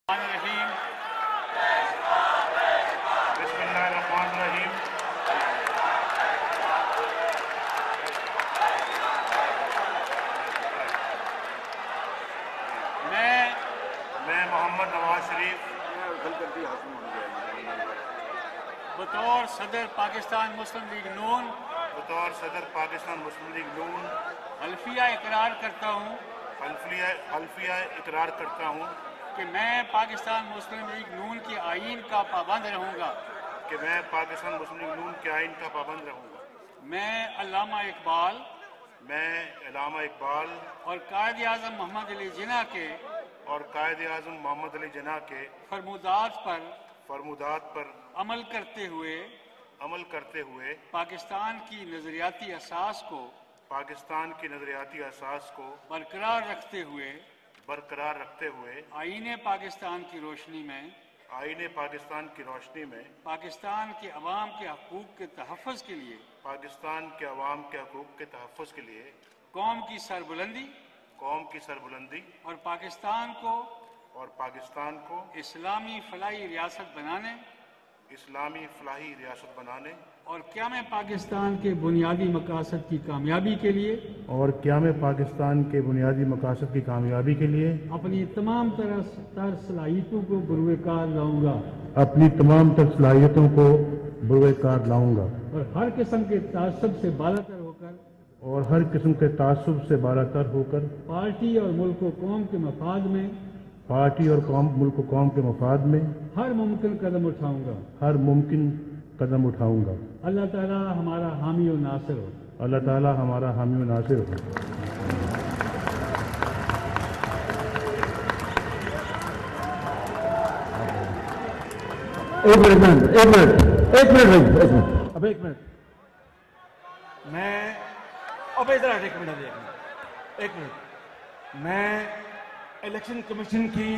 الرحیم بسم اللہ الرحمن الرحیم میں محمد نواز شریف بطور صدر پاکستان مسلم لیگ نون حلفیہ اقرار کرتا ہوں کہ میں پاکستان مسلم لیگ نون کے آئین کا پابند رہوں گا میں علامہ اقبال اور قائد اعظم محمد علی جناح کے فرمودات پر عمل کرتے ہوئے پاکستان کی نظریاتی اساس کو برقرار رکھتے ہوئے آئین پاکستان کی روشنی میں پاکستان کے عوام کے حقوق کے تحفظ کے لیے قوم کی سربلندی اور پاکستان کو اسلامی فلاحی ریاست بنانے اور قیام پاکستان کے بنیادی مقاصد کی کامیابی کے لیے اپنی تمام تر صلاحیتوں کو بروئے کار لاؤں گا اور ہر قسم کے تعصب سے بالاتر ہو کر پارٹی اور ملک و قوم کے مفاد میں ہر ممکن قدم اٹھاؤں گا اللہ تعالیٰ ہمارا حامی و ناصر ہو میں الیکشن کمیشن کی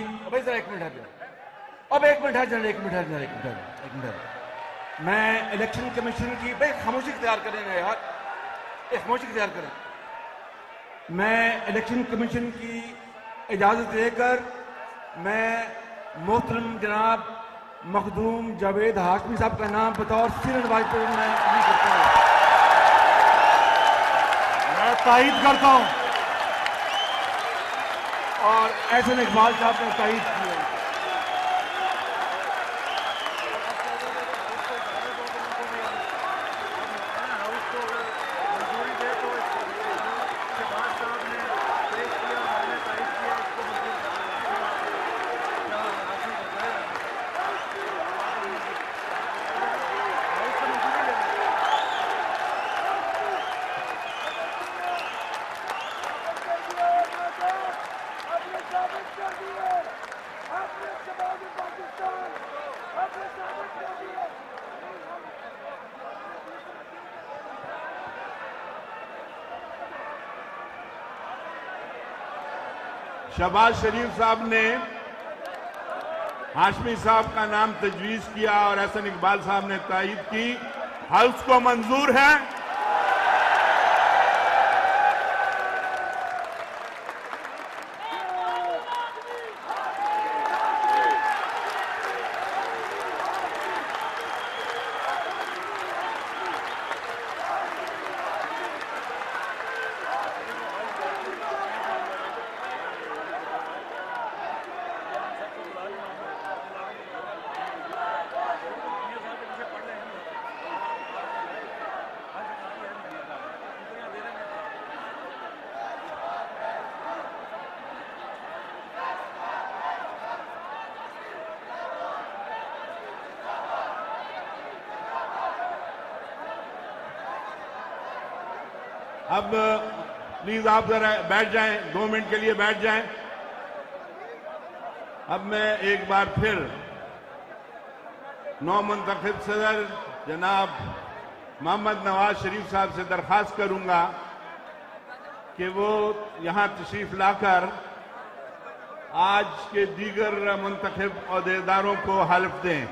میں الیکشن کمیشن کی خاموشی اختیار کریں میں الیکشن کمیشن کی اجازت لے کر میں محترم جناب مخدوم جاوید ہاشمی صاحب کا نام بطور سینئر وائس پریزیڈنٹ میں کرتا ہوں. میں تائید کرتا ہوں اور احسن اقبال صاحب نے تائید کی ہے. شہباز شریف صاحب نے ہاشمی صاحب کا نام تجویز کیا اور احسن اقبال صاحب نے تائید کی. ہاؤس کو منظور ہے. اب پلیز آپ ذرا بیٹھ جائیں, 2 منٹ کے لیے بیٹھ جائیں. اب میں ایک بار پھر نو منتخب صدر جناب محمد نواز شریف صاحب سے درخواست کروں گا کہ وہ یہاں تشریف لا کر آج کے دیگر منتخب عہدیداروں کو حلف دیں.